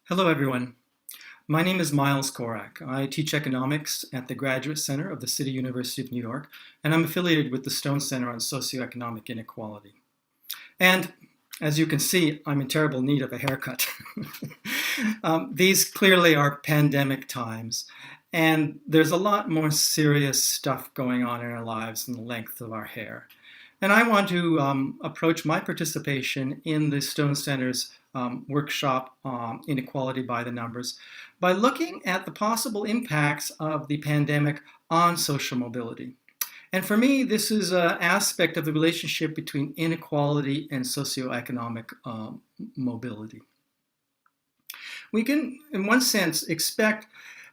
Hello, everyone. My name is Miles Corak. I teach economics at the Graduate Center of the City University of New York, and I'm affiliated with the Stone Center on Socio-Economic Inequality. And as you can see, I'm in terrible need of a haircut. These clearly are pandemic times, and there's a lot more serious stuff going on in our lives than the length of our hair. And I want to approach my participation in the Stone Center's workshop on Inequality by the Numbers by looking at the possible impacts of the pandemic on social mobility. And for me, this is an aspect of the relationship between inequality and socioeconomic mobility. We can, in one sense, expect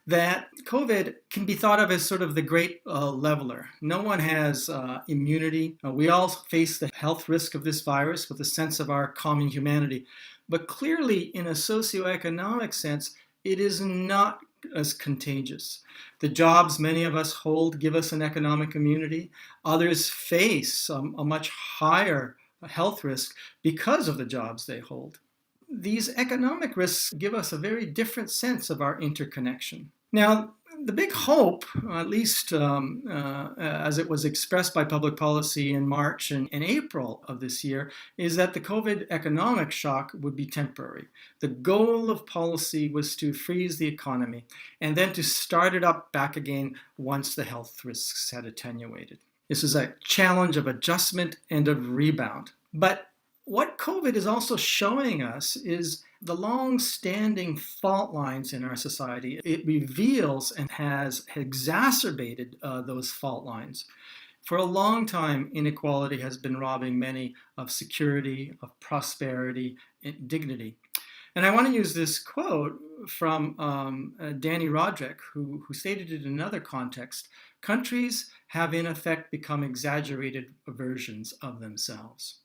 that COVID can be thought of as sort of the great leveler. No one has immunity. We all face the health risk of this virus with a sense of our common humanity. But clearly, in a socioeconomic sense, it is not as contagious. The jobs many of us hold give us an economic immunity. Others face a much higher health risk because of the jobs they hold. These economic risks give us a very different sense of our interconnection. Now, the big hope, at least as it was expressed by public policy in March and April of this year, is that the COVID economic shock would be temporary. The goal of policy was to freeze the economy and then to start it up back again once the health risks had attenuated. This is a challenge of adjustment and of rebound. But what COVID is also showing us is the long-standing fault lines in our society. It reveals and has exacerbated those fault lines. For a long time, inequality has been robbing many of security, of prosperity, and dignity. And I want to use this quote from Danny Roderick, who stated it in another context. Countries have in effect become exaggerated versions of themselves.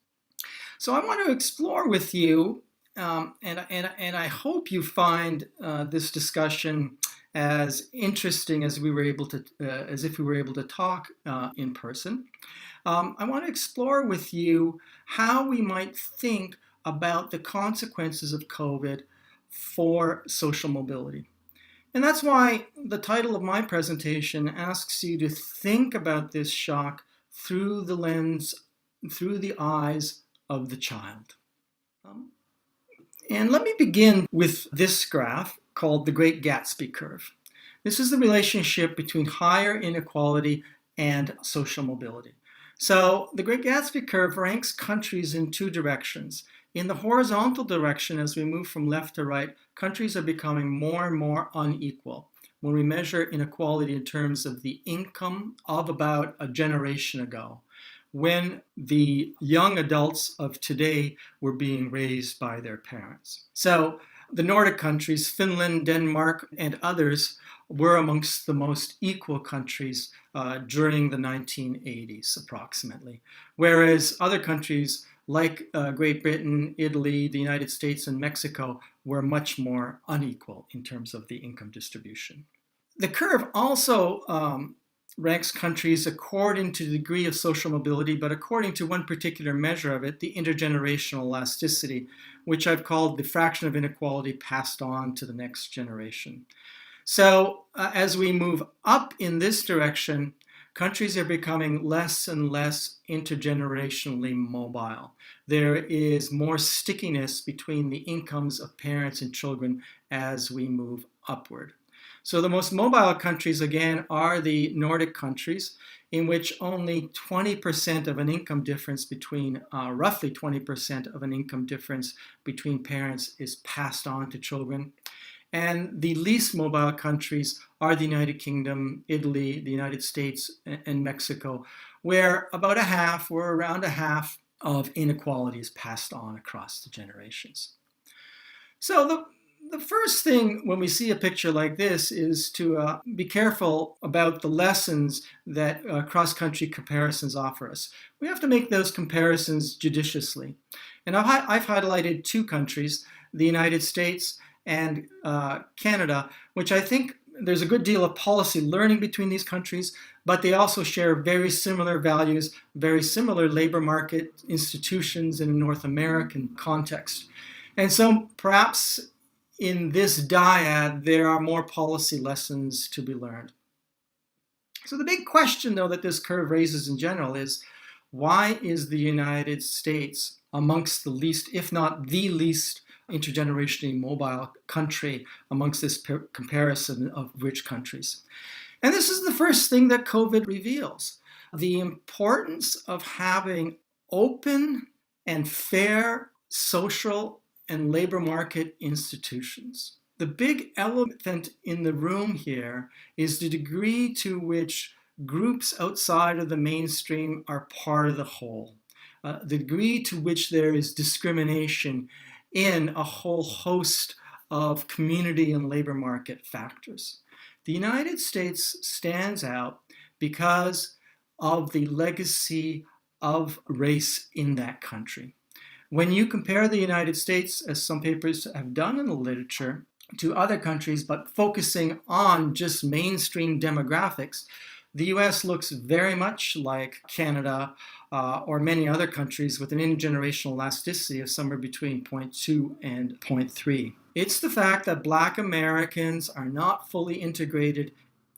So I want to explore with you, and I hope you find this discussion as interesting as as if we were able to talk in person. I want to explore with you how we might think about the consequences of COVID for social mobility. And that's why the title of my presentation asks you to think about this shock through the lens, through the eyes of the child. And let me begin with this graph called the Great Gatsby curve. This is the relationship between higher inequality and social mobility. So the Great Gatsby curve ranks countries in two directions. In the horizontal direction, as we move from left to right, countries are becoming more and more unequal. When we measure inequality in terms of the income of about a generation ago, when the young adults of today were being raised by their parents. So the Nordic countries, Finland, Denmark, and others, were amongst the most equal countries during the 1980s, approximately. Whereas other countries like Great Britain, Italy, the United States, and Mexico were much more unequal in terms of the income distribution. The curve also ranks countries according to the degree of social mobility, but according to one particular measure of it, the intergenerational elasticity, which I've called the fraction of inequality passed on to the next generation. So as we move up in this direction, countries are becoming less and less intergenerationally mobile. There is more stickiness between the incomes of parents and children as we move upward. So the most mobile countries, again, are the Nordic countries, in which only 20% of an income difference between, roughly 20% of an income difference between parents is passed on to children. And the least mobile countries are the United Kingdom, Italy, the United States, and Mexico, where about a half, or around a half, of inequality is passed on across the generations. So the first thing when we see a picture like this is to be careful about the lessons that cross-country comparisons offer us. We have to make those comparisons judiciously. And I've highlighted two countries, the United States and Canada, which I think there's a good deal of policy learning between these countries, but they also share very similar values, very similar labor market institutions in a North American context. And so perhaps in this dyad, there are more policy lessons to be learned. So the big question, though, that this curve raises in general is, why is the United States amongst the least, if not the least, intergenerationally mobile country amongst this comparison of rich countries? And this is the first thing that COVID reveals: the importance of having open and fair social and labor market institutions. The big elephant in the room here is the degree to which groups outside of the mainstream are part of the whole, the degree to which there is discrimination in a whole host of community and labor market factors. The United States stands out because of the legacy of race in that country. When you compare the United States, as some papers have done in the literature, to other countries, but focusing on just mainstream demographics, the US looks very much like Canada or many other countries with an intergenerational elasticity of somewhere between 0.2 and 0.3. It's the fact that Black Americans are not fully integrated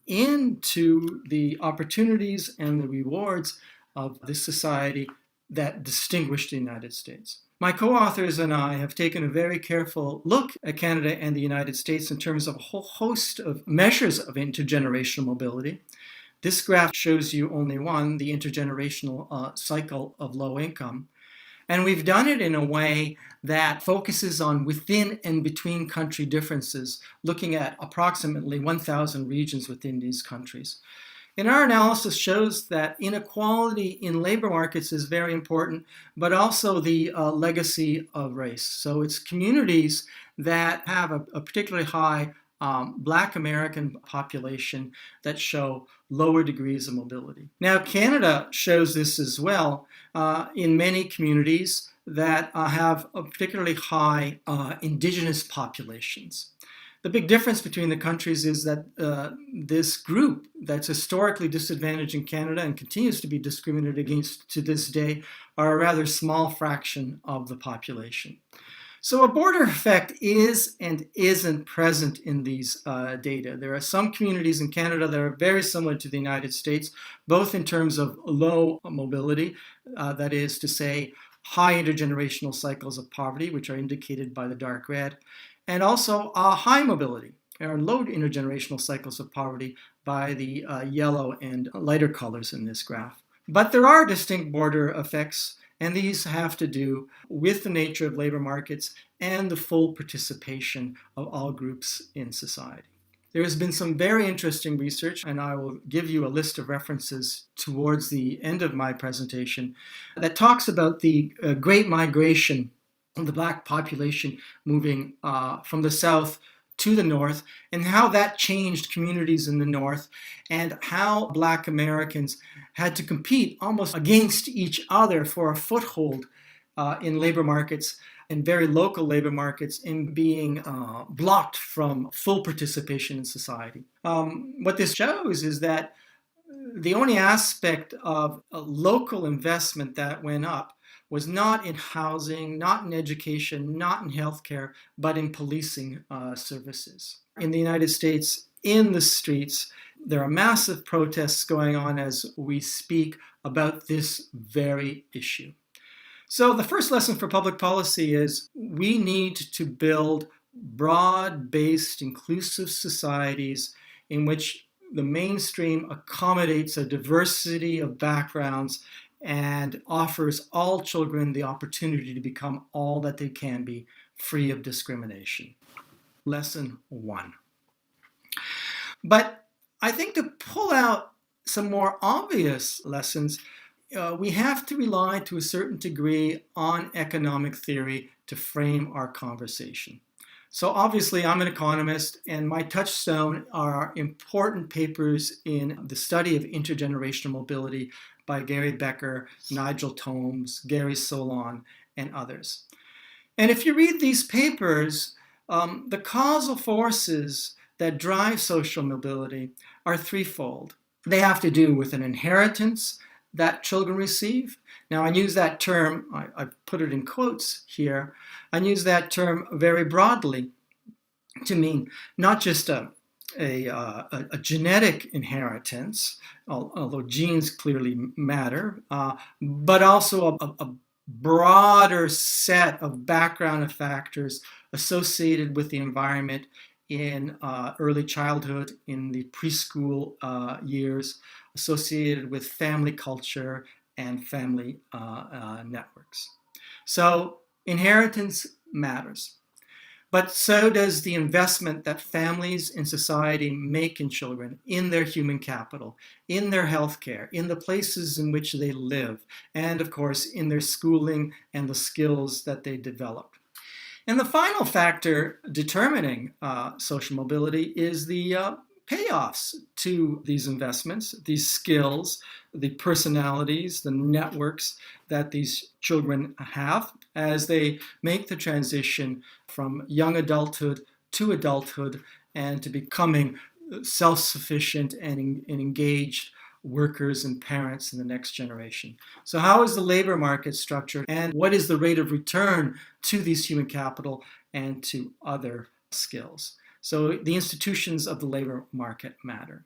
into the opportunities and the rewards of this society that distinguish the United States. My co-authors and I have taken a very careful look at Canada and the United States in terms of a whole host of measures of intergenerational mobility. This graph shows you only one, the intergenerational cycle of low income. And we've done it in a way that focuses on within and between country differences, looking at approximately 1,000 regions within these countries. And our analysis shows that inequality in labor markets is very important, but also the legacy of race. So it's communities that have a particularly high Black American population that show lower degrees of mobility. Now, Canada shows this as well in many communities that have a particularly high Indigenous populations. The big difference between the countries is that this group that's historically disadvantaged in Canada and continues to be discriminated against to this day are a rather small fraction of the population. So a border effect is and isn't present in these data. There are some communities in Canada that are very similar to the United States, both in terms of low mobility, that is to say, high intergenerational cycles of poverty, which are indicated by the dark red, and also high mobility, or low intergenerational cycles of poverty by the yellow and lighter colors in this graph. But there are distinct border effects, and these have to do with the nature of labor markets and the full participation of all groups in society. There has been some very interesting research, and I will give you a list of references towards the end of my presentation, that talks about the Great Migration of the Black population moving from the South to the North, and how that changed communities in the North, and how Black Americans had to compete almost against each other for a foothold in labor markets, and very local labor markets, in being blocked from full participation in society. What this shows is that the only aspect of a local investment that went up was not in housing, not in education, not in healthcare, but in policing services. In the United States, in the streets, there are massive protests going on as we speak about this very issue. So the first lesson for public policy is we need to build broad-based, inclusive societies in which the mainstream accommodates a diversity of backgrounds and offers all children the opportunity to become all that they can be, free of discrimination. Lesson 1. But I think to pull out some more obvious lessons, we have to rely to a certain degree on economic theory to frame our conversation. So obviously I'm an economist, and my touchstone are important papers in the study of intergenerational mobility by Gary Becker, Nigel Tomes, Gary Solon, and others. And if you read these papers, the causal forces that drive social mobility are threefold. They have to do with an inheritance that children receive. Now I use that term, I put it in quotes here, I use that term very broadly. to mean not just a genetic inheritance, although genes clearly matter, but also a broader set of background factors associated with the environment in early childhood, in the preschool years, associated with family culture and family networks. So inheritance matters. But so does the investment that families in society make in children, in their human capital, in their healthcare, in the places in which they live, and of course in their schooling and the skills that they develop. And the final factor determining social mobility is the payoffs to these investments, these skills, the personalities, the networks that these children have as they make the transition from young adulthood to adulthood and to becoming self-sufficient and engaged workers and parents in the next generation. So how is the labor market structured, and what is the rate of return to these human capital and to other skills? So the institutions of the labor market matter.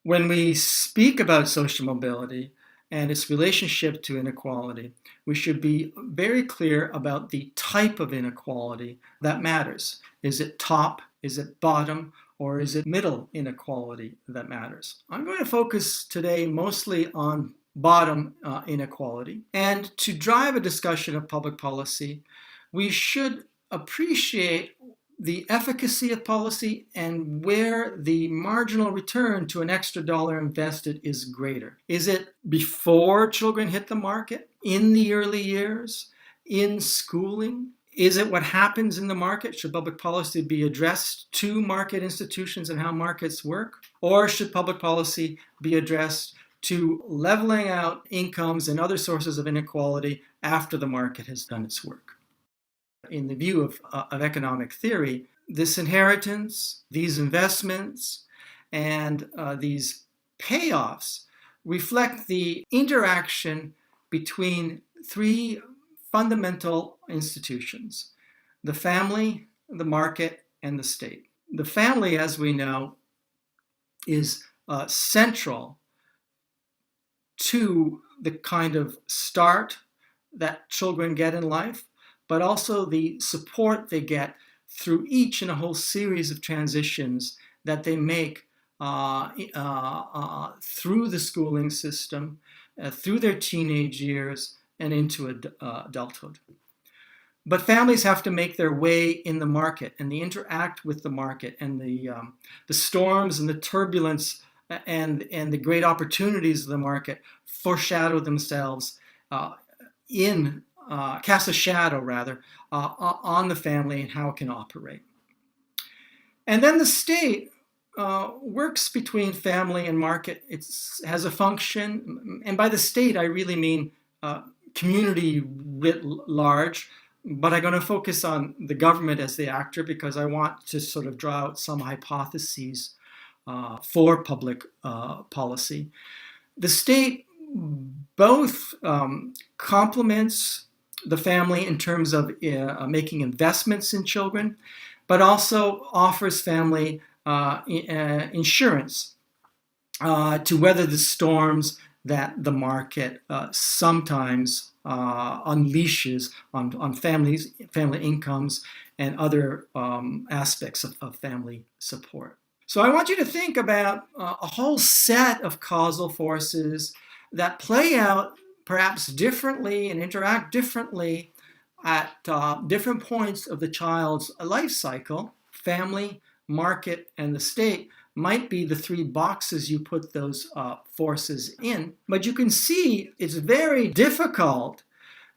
When we speak about social mobility and its relationship to inequality, we should be very clear about the type of inequality that matters. Is it top? Is it bottom? Or is it middle inequality that matters? I'm going to focus today mostly on bottom inequality. And to drive a discussion of public policy, we should appreciate the efficacy of policy and where the marginal return to an extra dollar invested is greater. Is it before children hit the market, in the early years, in schooling? Is it what happens in the market? Should public policy be addressed to market institutions and how markets work? Or should public policy be addressed to leveling out incomes and other sources of inequality after the market has done its work? In the view of economic theory, this inheritance, these investments, and these payoffs reflect the interaction between three fundamental institutions: the family, the market, and the state. The family, as we know, is central to the kind of start that children get in life, but also the support they get through each and a whole series of transitions that they make through the schooling system, through their teenage years, and into adulthood. But families have to make their way in the market, and they interact with the market, and the storms and the turbulence and the great opportunities of the market foreshadow themselves cast a shadow rather on the family and how it can operate. And then the state works between family and market. It has a function, and by the state I really mean community writ large, but I'm going to focus on the government as the actor because I want to sort of draw out some hypotheses for public policy. The state both complements the family in terms of making investments in children, but also offers family insurance to weather the storms that the market sometimes unleashes on family incomes and other aspects of family support. So I want you to think about a whole set of causal forces that play out perhaps differently and interact differently at different points of the child's life cycle. Family, market, and the state might be the three boxes you put those forces in. But you can see it's very difficult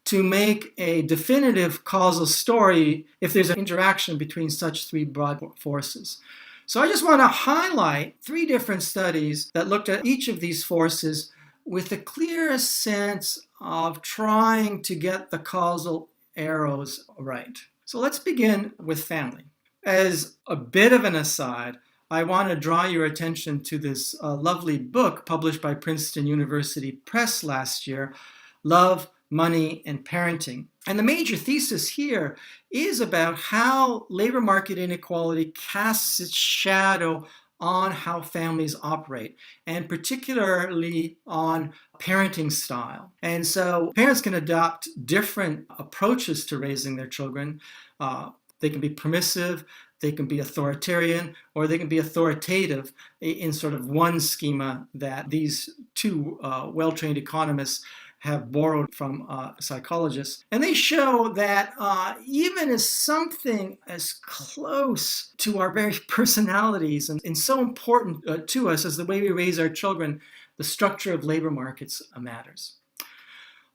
to make a definitive causal story if there's an interaction between such three broad forces. So I just want to highlight three different studies that looked at each of these forces with a clear sense of trying to get the causal arrows right. So let's begin with family. As a bit of an aside, I want to draw your attention to this lovely book published by Princeton University Press last year, Love, Money, and Parenting. And the major thesis here is about how labor market inequality casts its shadow on how families operate, and particularly on parenting style. And so parents can adopt different approaches to raising their children. They can be permissive, they can be authoritarian, or they can be authoritative in sort of one schema that these two well-trained economists have borrowed from psychologists. And they show that even as something as close to our very personalities and so important to us as the way we raise our children, the structure of labor markets matters.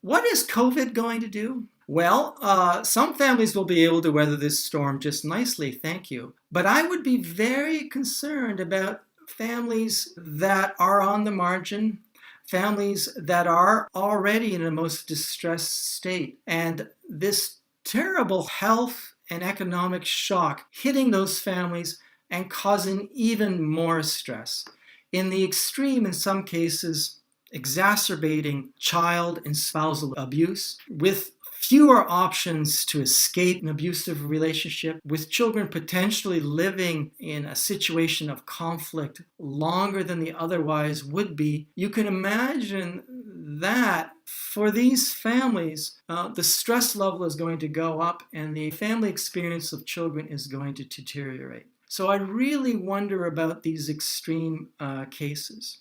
What is COVID going to do? Well, some families will be able to weather this storm just nicely, thank you. But I would be very concerned about families that are on the margin, families that are already in a most distressed state. And this terrible health and economic shock hitting those families and causing even more stress. In the extreme, in some cases, exacerbating child and spousal abuse, with fewer options to escape an abusive relationship, with children potentially living in a situation of conflict longer than they otherwise would be. You can imagine that for these families, the stress level is going to go up and the family experience of children is going to deteriorate. So I really wonder about these extreme cases.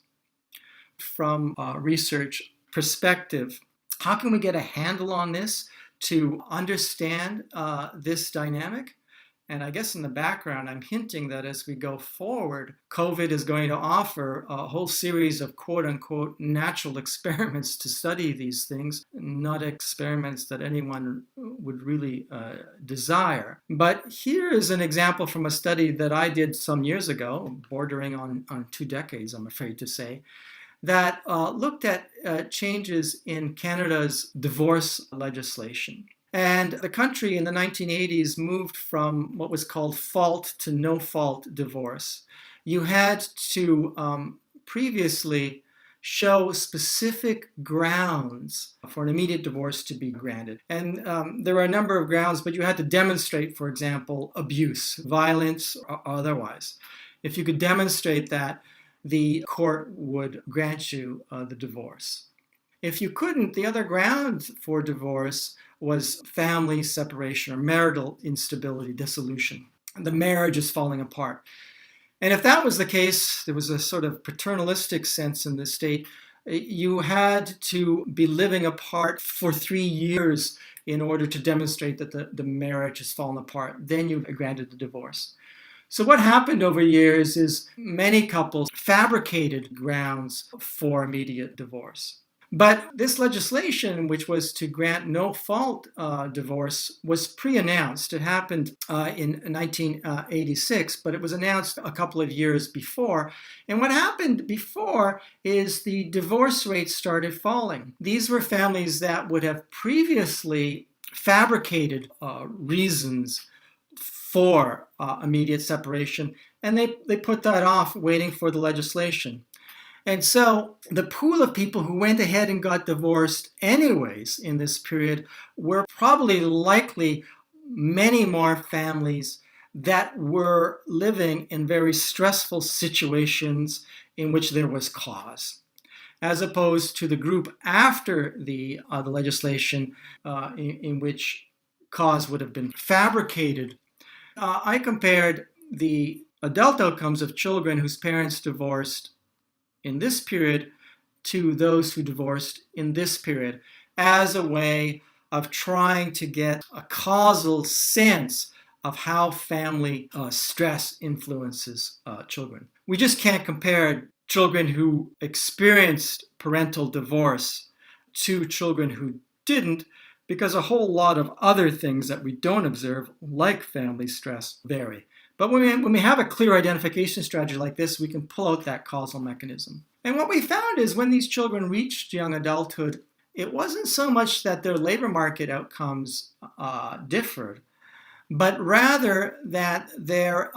From a research perspective, how can we get a handle on this to understand this dynamic? And I guess in the background, I'm hinting that as we go forward, COVID is going to offer a whole series of quote unquote natural experiments to study these things, not experiments that anyone would really desire. But here is an example from a study that I did some years ago, bordering on 2 decades, I'm afraid to say, that looked at changes in Canada's divorce legislation. And the country in the 1980s moved from what was called fault to no fault divorce. You had to previously show specific grounds for an immediate divorce to be granted. And there were a number of grounds, but you had to demonstrate, for example, abuse, violence, or otherwise. If you could demonstrate that, the court would grant you the divorce. If you couldn't, the other ground for divorce was family separation or marital instability, dissolution. The marriage is falling apart. And if that was the case, there was a sort of paternalistic sense in the state. You had to be living apart for 3 years in order to demonstrate that the marriage has fallen apart. Then you granted the divorce. So what happened over years is many couples fabricated grounds for immediate divorce. But this legislation, which was to grant no-fault divorce, was pre-announced. It happened in 1986, but it was announced a couple of years before. And what happened before is the divorce rates started falling. These were families that would have previously fabricated reasons for immediate separation, and they put that off waiting for the legislation. And so the pool of people who went ahead and got divorced anyways in this period were probably likely many more families that were living in very stressful situations in which there was cause, as opposed to the group after the legislation in which cause would have been fabricated. I compared the adult outcomes of children whose parents divorced in this period to those who divorced in this period as a way of trying to get a causal sense of how family stress influences children. We just can't compare children who experienced parental divorce to children who didn't, because a whole lot of other things that we don't observe, like family stress, vary. But when we have a clear identification strategy like this, we can pull out that causal mechanism. And what we found is when these children reached young adulthood, it wasn't so much that their labor market outcomes differed, but rather that their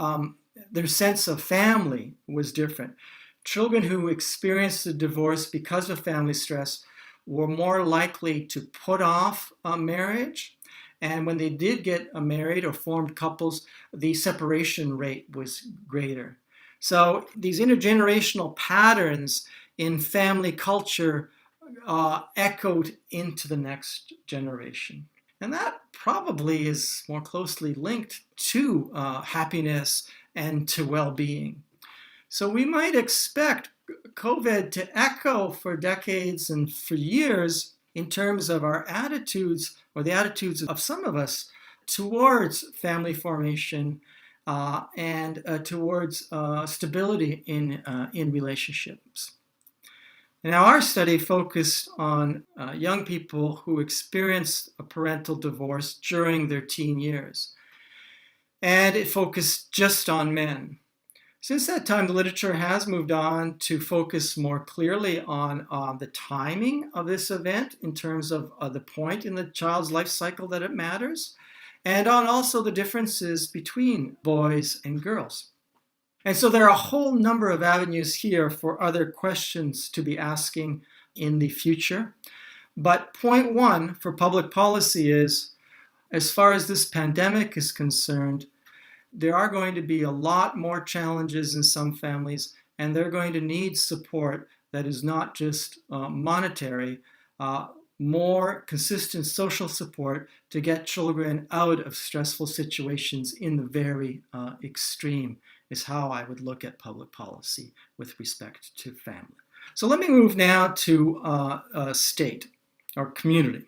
sense of family was different. Children who experienced a divorce because of family stress were more likely to put off marriage. And when they did get married or formed couples, the separation rate was greater. So these intergenerational patterns in family culture echoed into the next generation. And that probably is more closely linked to happiness and to well-being. So we might expect COVID to echo for decades and for years in terms of our attitudes, or the attitudes of some of us, towards family formation and towards stability in relationships. Now, our study focused on young people who experienced a parental divorce during their teen years, and it focused just on men. Since that time, the literature has moved on to focus more clearly on the timing of this event in terms of the point in the child's life cycle that it matters, and on also the differences between boys and girls. And so there are a whole number of avenues here for other questions to be asking in the future. But point one for public policy is, as far as this pandemic is concerned, there are going to be a lot more challenges in some families, and they're going to need support that is not just monetary, more consistent social support to get children out of stressful situations in the very extreme is how I would look at public policy with respect to family. So let me move now to state or community.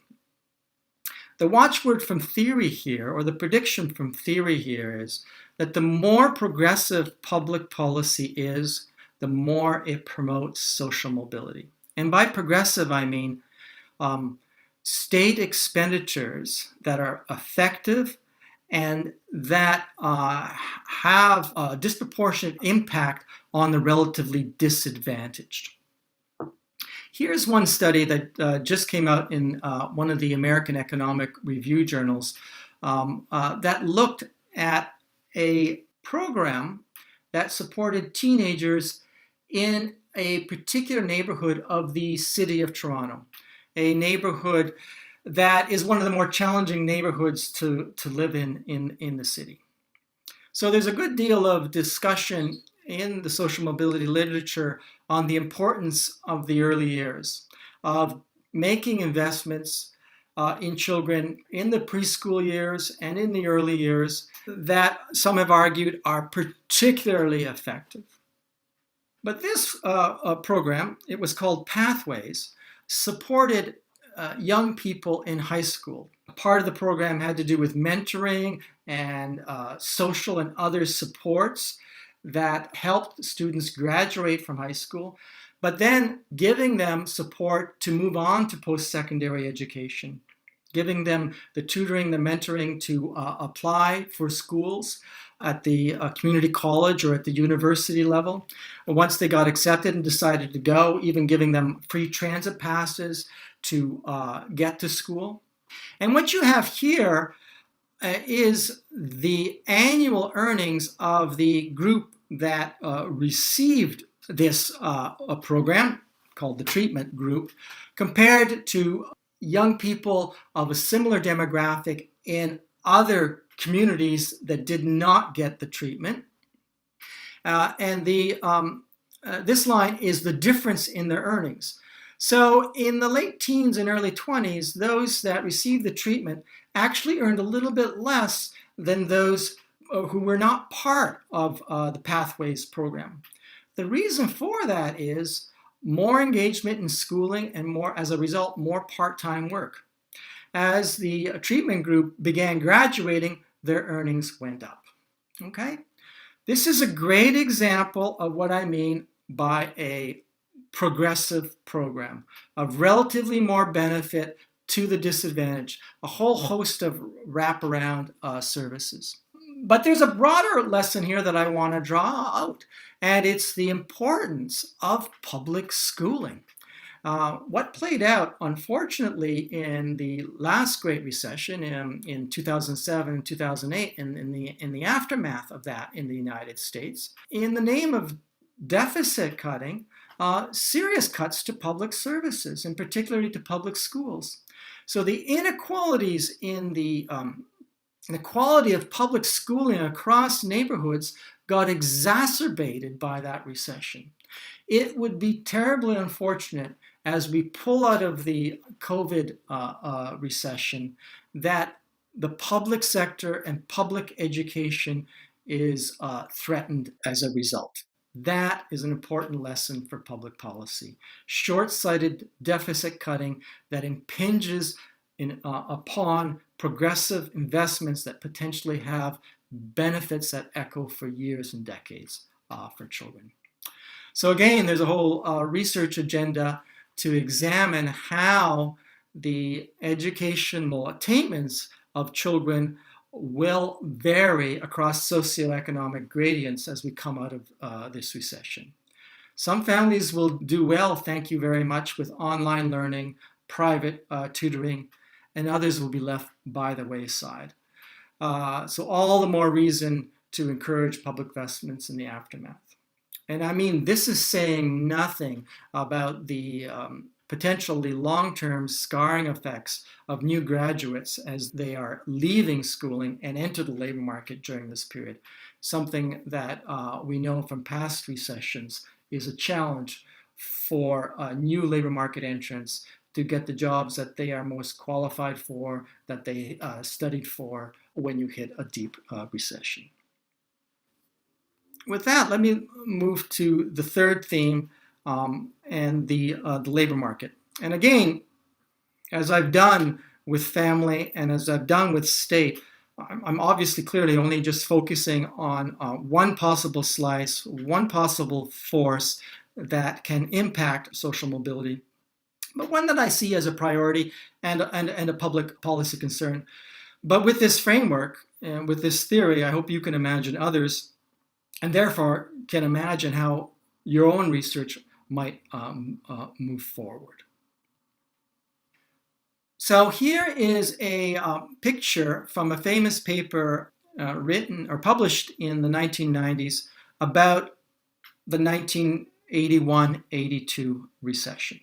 The watchword from theory here, or the prediction from theory here, is that the more progressive public policy is, the more it promotes social mobility. And by progressive, I mean state expenditures that are effective and that have a disproportionate impact on the relatively disadvantaged. Here's one study that just came out in one of the American Economic Review journals that looked at a program that supported teenagers in a particular neighborhood of the city of Toronto, a neighborhood that is one of the more challenging neighborhoods to live in the city. So there's a good deal of discussion in the social mobility literature on the importance of the early years, of making investments in children in the preschool years and in the early years that some have argued are particularly effective. But this program, it was called Pathways, supported young people in high school. Part of the program had to do with mentoring and social and other supports that helped students graduate from high school, but then giving them support to move on to post-secondary education, giving them the tutoring, the mentoring to apply for schools at the community college or at the university level. Once they got accepted and decided to go, even giving them free transit passes to get to school. And what you have here is the annual earnings of the group that received this program, called the treatment group, compared to young people of a similar demographic in other communities that did not get the treatment. And this line is the difference in their earnings. So in the late teens and early 20s, those that received the treatment actually earned a little bit less than those who were not part of the Pathways program. The reason for that is more engagement in schooling and more, as a result, more part-time work. As the treatment group began graduating, their earnings went up. Okay? This is a great example of what I mean by a progressive program, of relatively more benefit to the disadvantaged, a whole host of wraparound services. But there's a broader lesson here that I want to draw out, and it's the importance of public schooling. What played out, unfortunately, in the last Great Recession in 2007 and 2008, and in the aftermath of that in the United States, in the name of deficit cutting, serious cuts to public services, and particularly to public schools. So the inequalities in the quality of public schooling across neighborhoods got exacerbated by that recession. It would be terribly unfortunate as we pull out of the COVID recession that the public sector and public education is threatened as a result. That is an important lesson for public policy. Short-sighted deficit cutting that impinges upon progressive investments that potentially have benefits that echo for years and decades for children. So again, there's a whole research agenda to examine how the educational attainments of children will vary across socioeconomic gradients as we come out of this recession. Some families will do well, thank you very much, with online learning, private tutoring, and others will be left by the wayside. So all the more reason to encourage public investments in the aftermath. And I mean, this is saying nothing about the potentially long-term scarring effects of new graduates as they are leaving schooling and enter the labor market during this period. Something that we know from past recessions is a challenge for new labor market entrants to get the jobs that they are most qualified for, that they studied for when you hit a deep recession. With that, let me move to the third theme and the labor market. And again, as I've done with family and as I've done with state, I'm obviously clearly only just focusing on one possible slice, one possible force that can impact social mobility, but one that I see as a priority and a public policy concern. But with this framework and with this theory, I hope you can imagine others and therefore can imagine how your own research might move forward. So here is a picture from a famous paper written or published in the 1990s about the 1981-82 recession.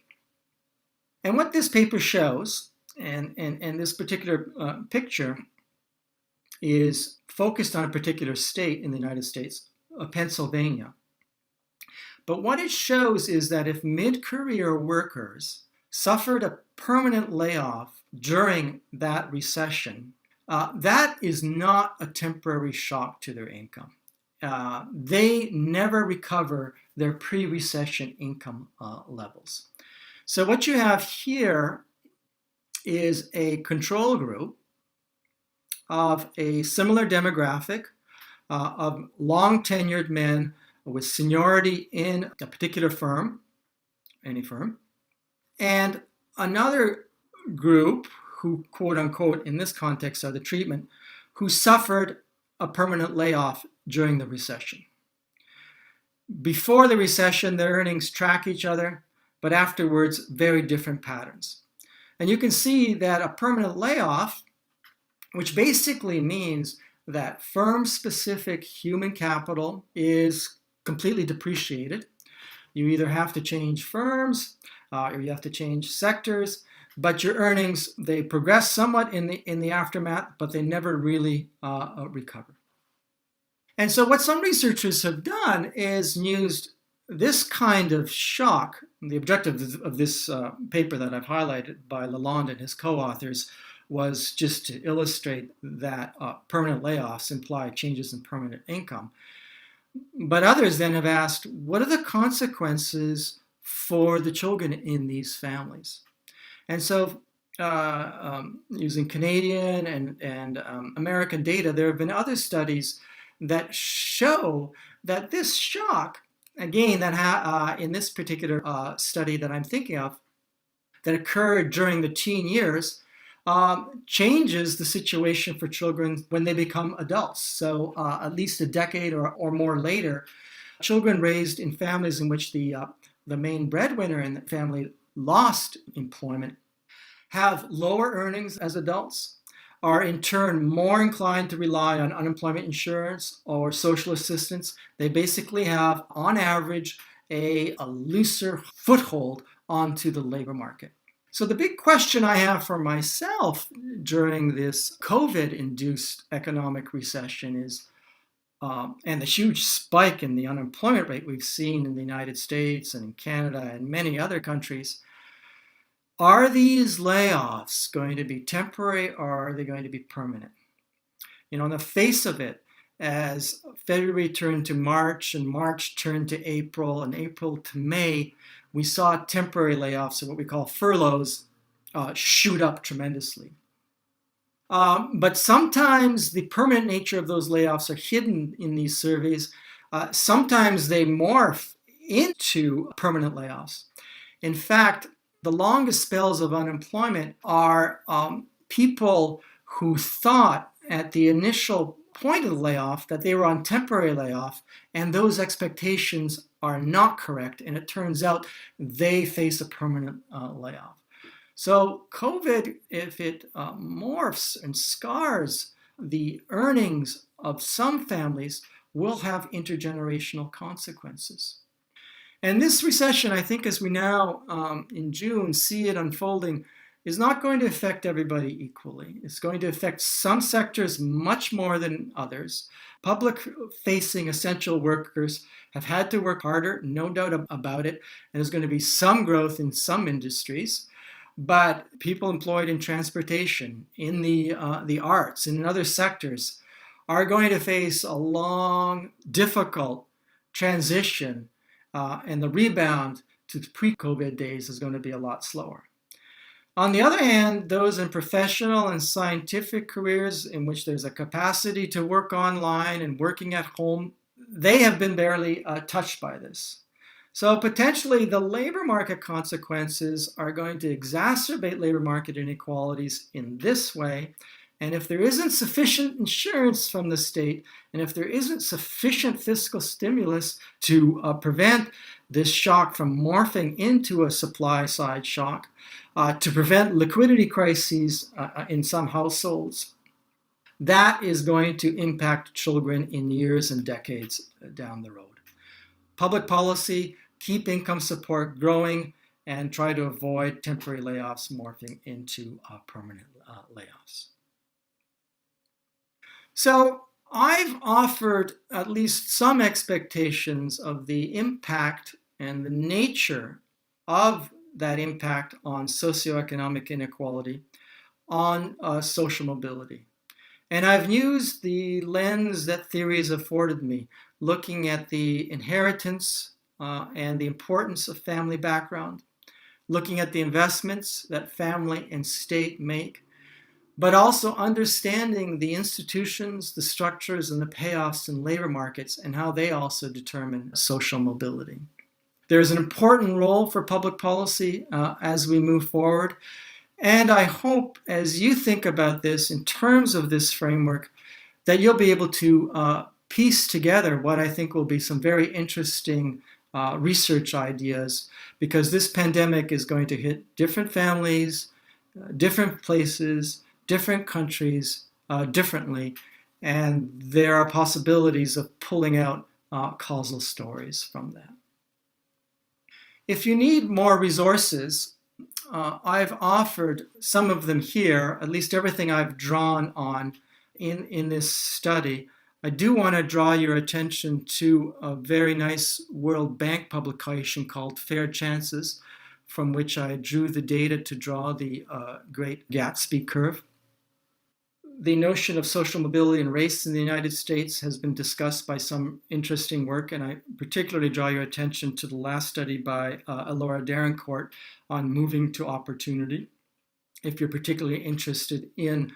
And what this paper shows, and this particular picture is focused on a particular state in the United States, Pennsylvania. But what it shows is that if mid-career workers suffered a permanent layoff during that recession, that is not a temporary shock to their income. They never recover their pre-recession income levels. So what you have here is a control group of a similar demographic of long-tenured men with seniority in a particular firm, any firm, and another group who, quote unquote, in this context are the treatment, who suffered a permanent layoff during the recession. Before the recession, their earnings track each other, but afterwards, very different patterns. And you can see that a permanent layoff, which basically means that firm-specific human capital is completely depreciated. You either have to change firms or you have to change sectors, but your earnings, they progress somewhat in the aftermath, but they never really recover. And so what some researchers have done is used this kind of shock. The objective of this paper that I've highlighted by Lalonde and his co-authors was just to illustrate that permanent layoffs imply changes in permanent income. But others then have asked, what are the consequences for the children in these families? And so using Canadian and American data, there have been other studies that show that this shock, again, that in this particular study that I'm thinking of, that occurred during the teen years, changes the situation for children when they become adults. So at least a decade or more later, children raised in families in which the main breadwinner in the family lost employment have lower earnings as adults, are in turn more inclined to rely on unemployment insurance or social assistance. They basically have, on average, a looser foothold onto the labor market. So the big question I have for myself during this COVID-induced economic recession is, and the huge spike in the unemployment rate we've seen in the United States and in Canada and many other countries, are these layoffs going to be temporary or are they going to be permanent? On the face of it, as February turned to March and March turned to April and April to May, we saw temporary layoffs, or what we call furloughs, shoot up tremendously. But sometimes the permanent nature of those layoffs are hidden in these surveys. Sometimes they morph into permanent layoffs. In fact, the longest spells of unemployment are people who thought at the initial point of the layoff that they were on temporary layoff, and those expectations are not correct, and it turns out they face a permanent layoff. So COVID, if it morphs and scars the earnings of some families, will have intergenerational consequences. And this recession, I think, as we now in June see it unfolding, is not going to affect everybody equally. It's going to affect some sectors much more than others. Public-facing essential workers have had to work harder, no doubt about it, and there's going to be some growth in some industries. But people employed in transportation, in the arts, and in other sectors are going to face a long, difficult transition, and the rebound to pre-COVID days is going to be a lot slower. On the other hand, those in professional and scientific careers in which there's a capacity to work online and working at home, they have been barely touched by this. So potentially the labor market consequences are going to exacerbate labor market inequalities in this way. And if there isn't sufficient insurance from the state, and if there isn't sufficient fiscal stimulus to prevent this shock from morphing into a supply side shock, to prevent liquidity crises in some households, that is going to impact children in years and decades down the road. Public policy, keep income support growing, and try to avoid temporary layoffs morphing into permanent layoffs. So I've offered at least some expectations of the impact and the nature of that impact on socioeconomic inequality, on social mobility. And I've used the lens that theory has afforded me, looking at the inheritance and the importance of family background, looking at the investments that family and state make, but also understanding the institutions, the structures, and the payoffs in labor markets and how they also determine social mobility. There's an important role for public policy as we move forward. And I hope as you think about this in terms of this framework, that you'll be able to piece together what I think will be some very interesting research ideas, because this pandemic is going to hit different families, different places, different countries differently. And there are possibilities of pulling out causal stories from that. If you need more resources, I've offered some of them here, at least everything I've drawn on in this study. I do want to draw your attention to a very nice World Bank publication called Fair Chances, from which I drew the data to draw the great Gatsby curve. The notion of social mobility and race in the United States has been discussed by some interesting work, and I particularly draw your attention to the last study by Laura Darencourt on moving to opportunity. If you're particularly interested in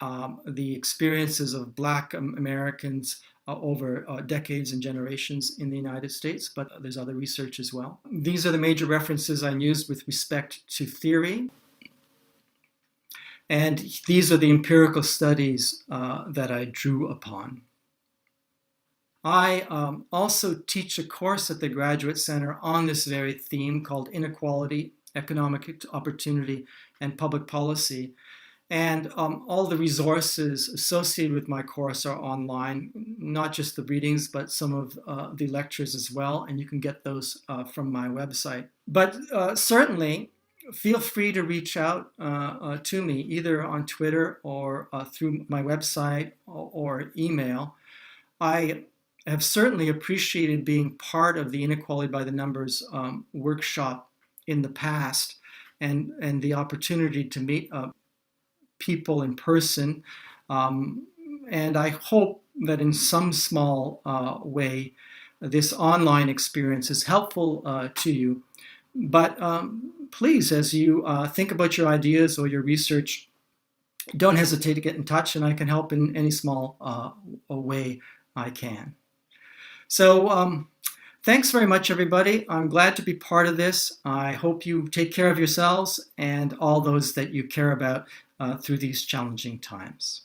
the experiences of Black Americans over decades and generations in the United States, but there's other research as well. These are the major references I used with respect to theory. And these are the empirical studies that I drew upon. I also teach a course at the Graduate Center on this very theme called Inequality, Economic Opportunity, and Public Policy. And all the resources associated with my course are online, not just the readings, but some of the lectures as well. And you can get those from my website. But certainly, feel free to reach out to me either on Twitter or through my website or email. I have certainly appreciated being part of the Inequality by the Numbers workshop in the past, and the opportunity to meet people in person. And I hope that in some small way, this online experience is helpful to you. But please, as you think about your ideas or your research, don't hesitate to get in touch, and I can help in any small way I can. So thanks very much, everybody. I'm glad to be part of this. I hope you take care of yourselves and all those that you care about through these challenging times.